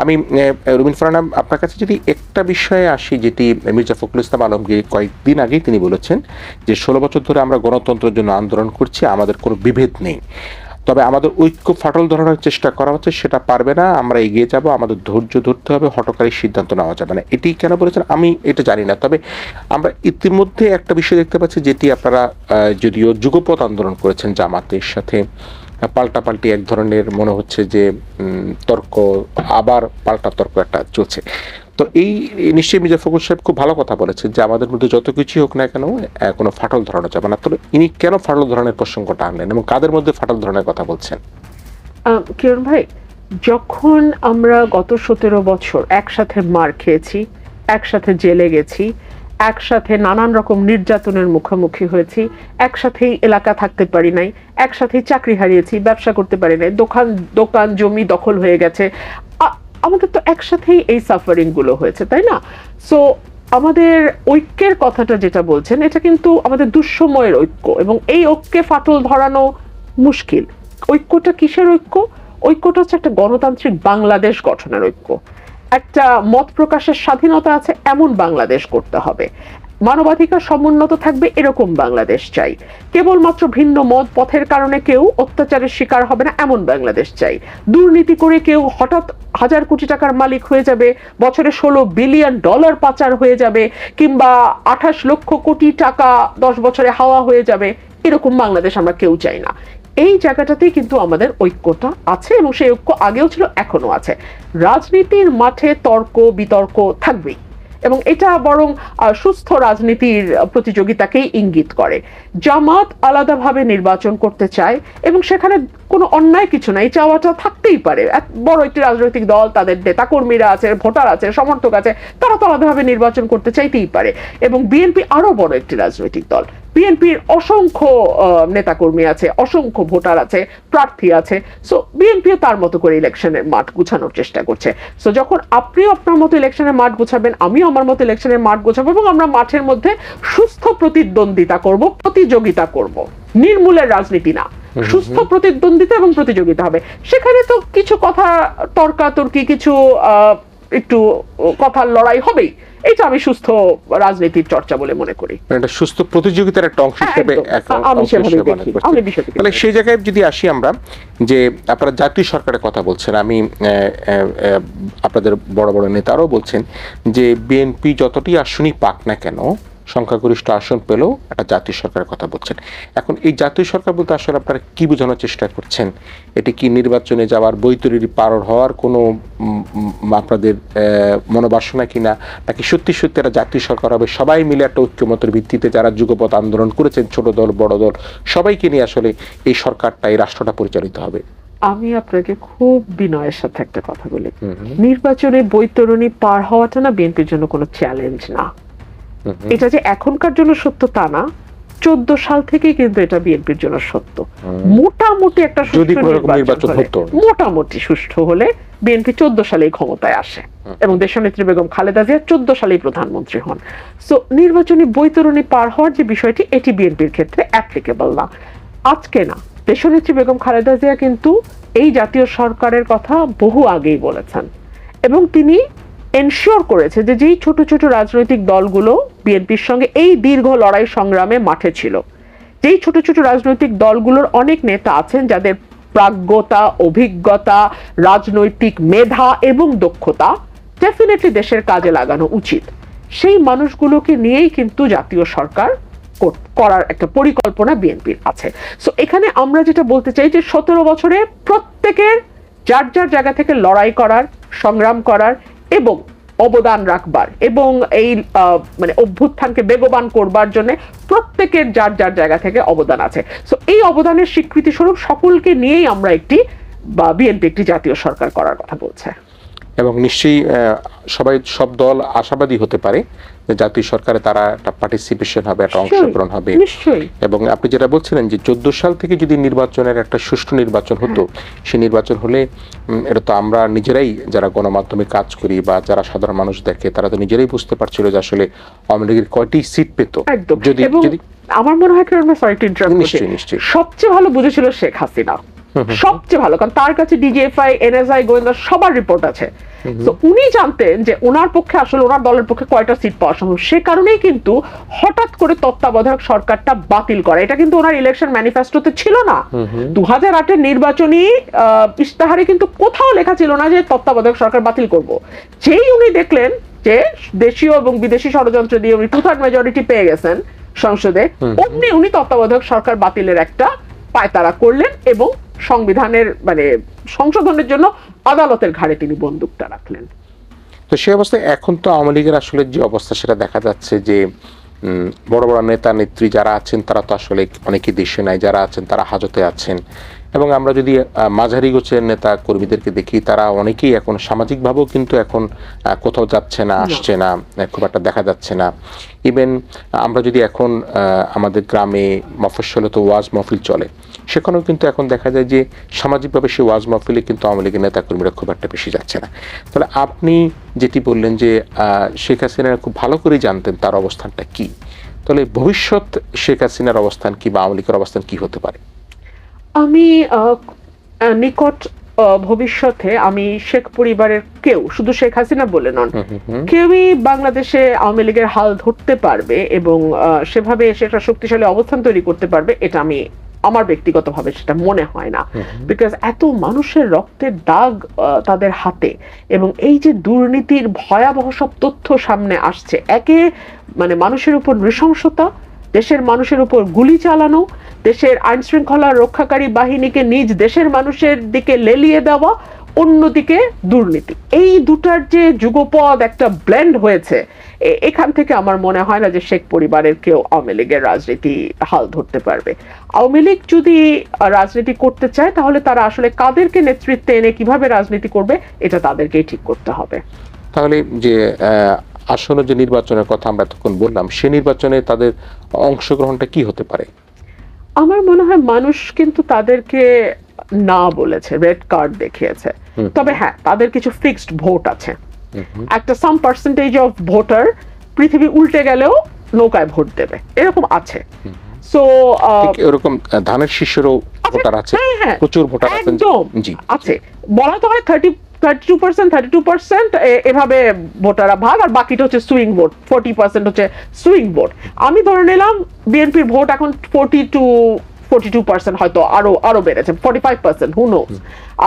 আমি রুমিন ফারহানা আপনার কাছে যদি একটা বিষয়ে আসি, যেটি মির্জা ফখরুল ইসলাম আলমগীর কয়েকদিন আগেই তিনি বলেছেন যে 16 বছর ধরে আমরা গণতন্ত্রের জন্য আন্দোলন করছি, আমাদের কোনো বিভেদ নেই, তবে আমাদের ঐক্য ফাটল ধরানোর চেষ্টা করা হচ্ছে, সেটা পারবে না, আমরা এগিয়ে যাব, আমাদের ধৈর্য ধরতে হবে, হঠকারী সিদ্ধান্ত নেওয়া যাবে না। এটি কেন বলেছেন আমি এটা জানি না, তবে আমরা ইতিমধ্যে একটা বিষয় দেখতে পাচ্ছি যেটি আপনারা যদিও যুগপৎ আন্দোলন করেছেন জামাতের সাথে, পাল্টাপাল্টি এক ধরনের মনে হচ্ছে যে তর্ক, আবার পাল্টা তর্ক একটা চলছে। তো এই নিশ্চয়ই মির্জা ফখরুল সাহেব খুব ভালো কথা বলেছেন যে আমাদের মধ্যে যত কিছুই হোক না কেন কোনো ফাটল ধরানো যাবে না। তবে ইনি কেন ফাটল ধরনের প্রসঙ্গটা আনলেন এবং কাদের মধ্যে ফাটল ধরনের কথা বলছেন? কিরণ ভাই, যখন আমরা গত 17 বছর একসাথে মার খেয়েছি, একসাথে জেলে গেছি, একসাথে নানান রকম নির্যাতনের মুখোমুখি হয়েছি, একসাথেই এলাকা থাকতে পারি নাই, একসাথেই চাকরি হারিয়েছি, ব্যবসা করতে পারি নাই, দোকান জমি দখল হয়ে গেছে, আমাদের তো একসাথেই এই সাফারিং গুলো হয়েছে, তাই না? সো আমাদের ঐক্যের কথাটা যেটা বলছেন, এটা কিন্তু আমাদের দুঃসময়ের ঐক্য, এবং এই ঐক্যে ফাটল ধরানো মুশকিল। ঐক্যটা কিসের ঐক্য? ঐক্যটা হচ্ছে একটা গণতান্ত্রিক বাংলাদেশ গঠনের ঐক্য, একটা মত প্রকাশের স্বাধীনতা আছে এমন বাংলাদেশ করতে হবে, মানবাধিকার সমুন্নত থাকবে এরকম বাংলাদেশ চাই, কেবলমাত্র ভিন্ন মত পথের কারণে কেউ অত্যাচারের শিকার হবে না এমন বাংলাদেশ চাই, দুর্নীতি করে কেউ হঠাৎ 1000 কোটি টাকার মালিক হয়ে যাবে, বছরে $16 বিলিয়ন পাচার হয়ে যাবে, কিংবা 28 লক্ষ কোটি টাকা 10 বছরে হাওয়া হয়ে যাবে, এরকম বাংলাদেশ আমরা কেউ চাই না। এই জায়গাটাতেই কিন্তু আমাদের ঐক্যটা আছে, এবং সেই ঐক্য আগেও ছিল, এখনো আছে। রাজনীতির মাঠে তর্ক বিতর্ক থাকবেই, এবং এটা বরং সুস্থ রাজনীতির প্রতিযোগিতাকেই ইঙ্গিত করে। জামাত আলাদাভাবে নির্বাচন করতে চায়, এবং সেখানে কোনো অন্যায় কিছু নাই, চাওয়াটা থাকতেই পারে। বড় একটি রাজনৈতিক দল, তাদের নেতা কর্মীরা আছে, ভোটার আছে, সমর্থক আছে, তারা তো আলাদাভাবে নির্বাচন করতে চাইতেই পারে। এবং বিএনপি আরো বড় একটি রাজনৈতিক দল, বিএনপির অসংখ্য নেতাকর্মী আছে, অসংখ্য ভোটার আছে, প্রার্থী আছে। সো বিএনপিও তার মতো করে ইলেকশনের মাঠ গুছানোর চেষ্টা করছে। সো যখন আপনিও আপনার মতো ইলেকশনের মাঠ গোছাবেন, আমিও আমার মতো ইলেকশনের মাঠ গোছাবো, এবং আমরা মাঠের মধ্যে সুস্থ প্রতিদ্বন্দ্বিতা করব, প্রতিযোগিতা করব, নির্মূলের রাজনীতি না, সুস্থ প্রতিদ্বন্দ্বিতা এবং প্রতিযোগিতা হবে। সেখানে তো কিছু কথা তর্কাতর্কি, কিছু একটু কথার লড়াই হবেই। এটা আমি সুস্থ রাজনীতির চর্চা বলে মনে করি, এটা সুস্থ প্রতিযোগিতার একটা অংশ হিসেবে। তাহলে সেই জায়গায় যদি আসি আমরা, যে আপনারা জাতীয় সরকারের কথা বলছেন, আমি আপনাদের বড় বড় নেতারাও বলছেন যে বিএনপি যতটি আসনই পাক না কেন, সংখ্যাগরিষ্ঠ আসন পেলেও একটা জাতীয় সরকারের কথা বলছেন। এখন এই জাতীয় সরকার বলতে আসলে আপনারা কি বোঝানোর চেষ্টা করছেন? এটি কি নির্বাচনে যাওয়ার, বৈতরণী পার হওয়ার কোনো আপনাদের মনোবাসনা কিনা, নাকি সত্যি সত্যি একটা জাতীয় সরকার হবে, সবাই মিলে একটা ঐক্যমতের ভিত্তিতে যারা যুগপৎ আন্দোলন করেছেন, ছোট দল বড় দল সবাইকে নিয়ে আসলে এই সরকারটা, এই রাষ্ট্রটা পরিচালিত হবে? আমি আপনাকে খুব বিনয়ের সাথে একটা কথা বলি, নির্বাচনে বৈতরণী পার হওয়াটা না বিএনপির জন্য কোনো চ্যালেঞ্জ না। এটা যে এখনকার জন্য সত্য তা না, 14 সাল থেকে কিন্তু এটা বিএনপির জন্য সত্য। মোটামুটি একটা নির্বাচন হতো, মোটামুটি সুষ্ঠু হলে বিএনপি 14 সালেই ক্ষমতায় আসে, এবং দেশনেত্রী বেগম খালেদা জিয়া 14 সালেই প্রধানমন্ত্রী হন। সো নির্বাচনী বৈতরণী পার হওয়ার যে বিষয়টি, এটি বিএনপির ক্ষেত্রে অ্যাপ্লিকেবল না, আজকে না। দেশনেত্রী বেগম খালেদা জিয়া কিন্তু এই জাতীয় সরকারের কথা বহু আগেই বলেছেন, এবং তিনি এনশিওর করেছে যে যেই ছোট ছোট রাজনৈতিক দলগুলো বিএনপির সঙ্গে এই দীর্ঘ লড়াই সংগ্রামে মাঠে ছিল, যেই ছোট ছোট রাজনৈতিক দলগুলোর অনেক নেতা আছেন যাদের প্রাজ্ঞতা, অভিজ্ঞতা, রাজনৈতিক মেধা এবং দক্ষতা ডেফিনেটলি দেশের কাজে লাগানো উচিত, সেই মানুষগুলোকে নিয়েই কিন্তু জাতীয় সরকার করার একটা পরিকল্পনা বিএনপির আছে। সো এখানে আমরা যেটা বলতে চাই যে 17 বছরে প্রত্যেকের যার যার জায়গা থেকে লড়াই করার, সংগ্রাম করার এবং অবদান রাখবার, এবং এই মানে অভ্যুত্থানকে বেগবান করবার জন্য প্রত্যেকের যার যার জায়গা থেকে অবদান আছে। সো এই অবদানের স্বীকৃতি স্বরূপ সকলকে নিয়েই আমরা একটি বা বিএনপি একটি জাতীয় সরকার করার কথা বলছে। এবং নিশ্চয়ই সবাই, সব দল আশাবাদী হতে পারে যে জাতীয় সরকারে তারা একটা পার্টিসিপেশন হবে, একটা অংশগ্রহণ হবে। এবং আপনি যেটা বলছিলেন যে 14 সাল থেকে যদি নির্বাচনের একটা সুষ্ঠু নির্বাচন হতো, সেই নির্বাচন হলে এটা তো আমরা নিজেরাই যারা গণমাধ্যমে কাজ করি বা যারা সাধারণ মানুষ দেখে, তারা তো নিজেরাই বুঝতে পারছিল যে আসলে আওয়ামী লীগের কয়টি সিট পেত। যদি আমার মনে হয় সবচেয়ে ভালো বুঝেছিল শেখ হাসিনা, সবচেয়ে ভালো, কারণ তার কাছে ডিজিএফআই, এনএসআই, গোয়েন্দা সবার রিপোর্ট আছে। তো উনি জানতেন যে ওনার পক্ষে আসলে ওনার দলের পক্ষে কয়টা সিট পাওয়া সম্ভব, সে কারণেই কিন্তু হঠাৎ করে তত্ত্বাবধায়ক সরকারটা বাতিল করা। এটা কিন্তু ওনার ইলেকশন ম্যানিফেস্টোতে ছিল না। 2008-এর নির্বাচনী ইশতেহারে কিন্তু কোথাও লেখা ছিল না যে তত্ত্বাবধায়ক সরকার বাতিল করব। যেই উনি দেখলেন যে দেশীয় এবং বিদেশি ষড়যন্ত্র দিয়ে উনি 2/3 মেজরিটি পেয়ে গেছেন সংসদে, অমনি উনি তত্ত্বাবধায়ক সরকার বাতিলের একটা পায়তারা করলেন এবং সংবিধানের মানে সংশোধনের জন্য আদালতের ঘাড়ে তিনি বন্দুকটা রাখলেন। তো সেই অবস্থায় এখন তো আওয়ামী লীগের আসলে যে অবস্থা সেটা দেখা যাচ্ছে যে বড় বড় নেতা নেত্রী যারা আছেন তারা তো আসলে অনেকেই দেশে নাই, যারা আছেন তারা হাজতে আছেন। এবং আমরা যদি মাঝারি গোছের নেতা কর্মীদেরকে দেখি, তারা অনেকেই এখন সামাজিকভাবেও কিন্তু এখন কোথাও যাচ্ছে না, আসছে না, খুব একটা দেখা যাচ্ছে না। ইভেন আমরা যদি এখন আমাদের গ্রামে মফস্বলে তো ওয়াজ মাহফিল চলে, সেখানেও কিন্তু এখন দেখা যায় যে সামাজিকভাবে সেই ওয়াজ মাহফিলে কিন্তু আওয়ামী লীগের নেতা কর্মীরা খুব একটা বেশি যাচ্ছে না। তাহলে আপনি যেটি বললেন যে শেখ হাসিনা খুব ভালো করেই জানতেন তার অবস্থানটা কি, তাহলে ভবিষ্যৎ শেখ হাসিনার অবস্থান কি বা আওয়ামী লীগের অবস্থান কি হতে পারে? আমি নিকট ভবিষ্যতে আমি শেখ পরিবারের কেউ, শুধু শেখ হাসিনা বলে নন, কেউই বাংলাদেশে আওয়ামী লীগের হাল ধরতে পারবে এবং সেভাবে এসে একটা শক্তিশালী অবস্থান তৈরি করতে পারবে, এটা আমি আমার ব্যক্তিগতভাবে সেটা মনে হয় না। বিকজ এত মানুষের রক্তের দাগ তাদের হাতে, এবং এই যে দুর্নীতির ভয়াবহ সব তথ্য সামনে আসছে, একে মানে মানুষের উপর নৃশংসতা, দেশের মানুষের উপর গুলি চালানো, দেশের আইন শৃঙ্খলা রক্ষাকারী বাহিনীকে নিজ দেশের মানুষের দিকে লেলিয়ে দেওয়া, অন্যদিকে দুর্নীতি, এই দুটার যে যুগপদ একটা ব্লেন্ড হয়েছে, এখান থেকে আমার মনে হয় না যে শেখ পরিবারের কেউ আওয়ামী লীগের রাজনীতি হাল ধরতে পারবে। আওয়ামী লীগ যদি রাজনীতি করতে চায় তাহলে তারা আসলে কাদেরকে নেতৃত্বে এনে কিভাবে রাজনীতি করবে এটা তাদেরকেই ঠিক করতে হবে। তাহলে যে আসন্ন যে নির্বাচনের কথা আমরা এতক্ষণ বললাম, সে নির্বাচনে তাদের অংশগ্রহণটা কি হতে পারে? আমার মনে হয় মানুষ কিন্তু তাদেরকে না বলেছে, রেড কার্ড দেখিয়েছে। তবে হ্যাঁ, তাদের কিছু ফিক্সড ভোট আছে। একটা সাম পার্সেন্টেজ অফ ভোটার পৃথিবী উল্টে গেলেও নৌকায় ভোট দেবে, এরকম আছে। সো এরকম ধানের শীর্ষেরও ভোটার আছে, প্রচুর ভোটার আছেন। জি আছে, বলা তো হয় 32% এভাবে ভোটাররা ভাগ, আর বাকিটা হচ্ছে সুইং ভোট, 40% হচ্ছে সুইং ভোট। আমি ধরে নিলাম বিএনপির ভোট এখন 42% হয়তো আরো বেড়েছে, 45%, হু নোস।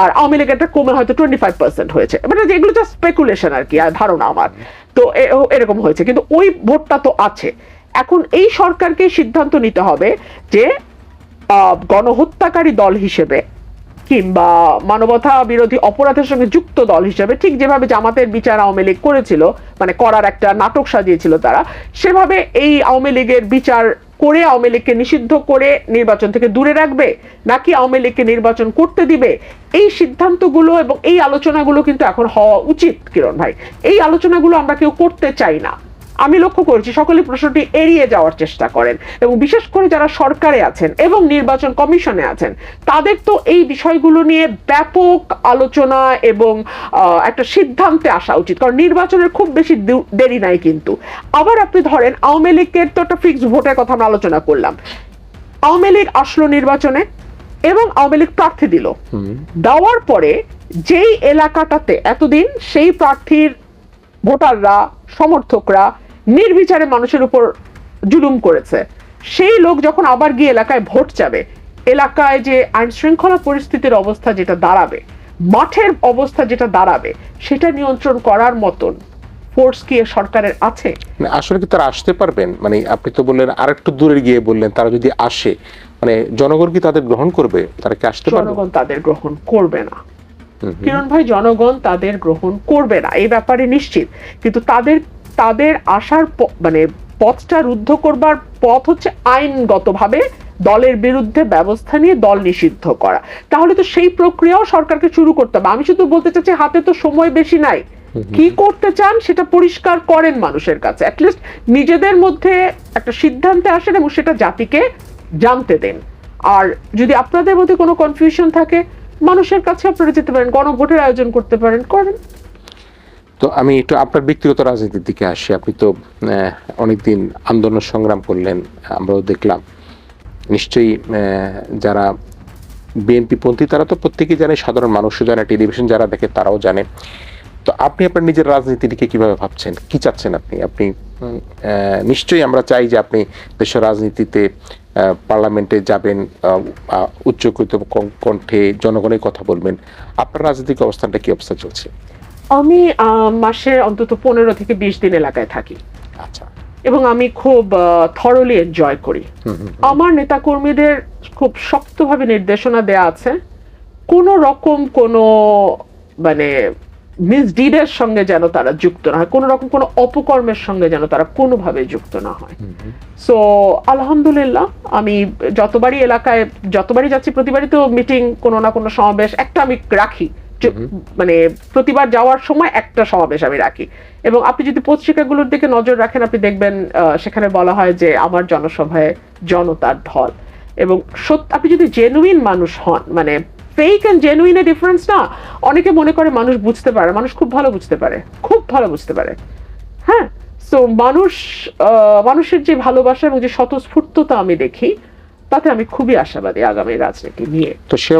আর আওয়ামী লীগেরটা কমে হয়তো 25% হয়েছে, মানে যেগুলো জাস্ট স্পেকুলেশন আর কি, ধারণা আমার। তো এরকম হয়েছে, কিন্তু ওই ভোটটা তো আছে। এখন এই সরকারকে সিদ্ধান্ত নিতে হবে যে গণহত্যাকারী দল হিসেবে কিংবা মানবতা বিরোধী অপরাধের সঙ্গে যুক্ত দল হিসেবে, ঠিক যেভাবে জামাতের বিচার আওয়ামী লীগ করেছিল, মানে করার একটা নাটক সাজিয়েছিল তারা, সেভাবে এই আওয়ামী লীগের বিচার করে আওয়ামী লীগকে নিষিদ্ধ করে নির্বাচন থেকে দূরে রাখবে, নাকি আওয়ামী লীগকে নির্বাচন করতে দিবে, এই সিদ্ধান্তগুলো এবং এই আলোচনাগুলো কিন্তু এখন হওয়া উচিত কিরণ ভাই। এই আলোচনাগুলো আমরা কেউ করতে চাই না। আমি লক্ষ্য করেছি সকলে প্রশ্নটি এড়িয়ে যাওয়ার চেষ্টা করেন, এবং বিশেষ করে যারা সরকারে আছেন এবং নির্বাচন কমিশনে আছেন, তাদের তো এই বিষয়গুলো নিয়ে ব্যাপক আলোচনা এবং একটা সিদ্ধান্তে আসা উচিত, কারণ নির্বাচনের খুব বেশি দেরি নাই। কিন্তু আবার আপনি ধরেন আওয়ামী লীগের তো একটা ফিক্সড ভোটের কথা আমরা আলোচনা করলাম, আওয়ামী লীগ আসলো নির্বাচনে এবং আওয়ামী লীগ প্রার্থী দিল, দেওয়ার পরে যেই এলাকাটাতে এতদিন সেই প্রার্থীর ভোটাররা, সমর্থকরা নির্বিচারে মানুষের উপর জুলুম করেছে, সেই লোক যখন আবার গিয়ে এলাকায় ভোট চাবে, এলাকায় যে আইন শৃঙ্খলা পরিস্থিতির অবস্থা যেটা দাঁড়াবে, মাঠের অবস্থা যেটা দাঁড়াবে, সেটা নিয়ন্ত্রণ করার মতন ফোর্স কি সরকারের আছে? আসলে কি তারা আসতে পারবেন? মানে আপনি তো বললেন আরেকটু দূরে গিয়ে বললেন, তারা যদি আসে, মানে জনগণ কি তাদের গ্রহণ করবে? তারা কি আসতে পারবে? জনগণ তাদের গ্রহণ করবে না কিরণ ভাই, জনগণ তাদের গ্রহণ করবে না, এই ব্যাপারে নিশ্চিত। কিন্তু তাদের আসার মানে পথটা রুদ্ধ করবার পথ হচ্ছে আইনগতভাবে দলের বিরুদ্ধে ব্যবস্থা নিয়ে দল নিষিদ্ধ করা। তাহলে তো সেই প্রক্রিয়াও সরকারকে শুরু করতে হবে। আমি শুধু বলতে চাচ্ছি, হাতে তো সময় বেশি নাই, কি করতে চান সেটা পরিষ্কার করেন মানুষের কাছে, অ্যাটলিস্ট নিজেদের মধ্যে একটা সিদ্ধান্তে আসেন এবং সেটা জাতিকে জানতে দেন। আর যদি আপনাদের মধ্যে কোনো কনফিউশন থাকে, মানুষের কাছে আপনারা যেতে পারেন, গণভোটের আয়োজন করতে পারেন, করেন। তো আমি একটু আপনার ব্যক্তিগত রাজনীতির দিকে আসি। আপনি তো অনেকদিন আন্দোলন সংগ্রাম করলেন, আমরাও দেখলাম। নিশ্চয়ই যারা বিএনপি পন্থী তারা তো প্রত্যেকেই জানে, সাধারণ মানুষও জানে, টেলিভিশন যারা দেখে তারাও জানে। তো আপনি আপনার নিজের রাজনীতিটিকে কিভাবে ভাবছেন, কি চাচ্ছেন আপনি? আপনি নিশ্চয়ই আমরা চাই যে আপনি দেশের রাজনীতিতে পার্লামেন্টে যাবেন, উচ্চকিত কণ্ঠে জনগণের কথা বলবেন। আপনার রাজনৈতিক অবস্থানটা কি অবস্থা চলছে? আমি মাসে অন্তত 15 থেকে 20 দিন এলাকায় থাকি আচ্ছা। এবং আমি খুব থরলি এনজয় করি। আমার নেতাকর্মীদের খুব শক্তভাবে নির্দেশনা দেয়া আছে, কোনো রকম কোনো মানে মিসডিডের সঙ্গে যেন তারা যুক্ত না হয়, কোনো রকম কোনো অপকর্মের সঙ্গে যেন তারা কোনোভাবে যুক্ত না হয়। সো আলহামদুলিল্লাহ আমি যতবারই যাচ্ছি প্রতিবারই তো মিটিং, কোনো না কোনো সমাবেশ একটা আমি রাখি, মানে প্রতিবার যাওয়ার সময় একটা সমাবেশ আমি রাখি। এবং আপনি যদি পত্রিকাগুলোর দিকে নজর রাখেন আপনি দেখবেন সেখানে বলা হয় যে আমার জনসভায় জনতার ঢল। এবং আপনি যদি জেনুইন মানুষ হন, মানে ফেক এন্ড জেনুইন এর ডিফারেন্স না, অনেকে মনে করে মানুষ বুঝতে পারে, মানুষ খুব ভালো বুঝতে পারে, খুব ভালো বুঝতে পারে। হ্যাঁ, সো মানুষের যে ভালোবাসা এবং যে স্বতঃস্ফূর্ততা আমি দেখি, তাতে আমি খুবই আশাবাদী আগামী রাজনীতি নিয়ে। তো সে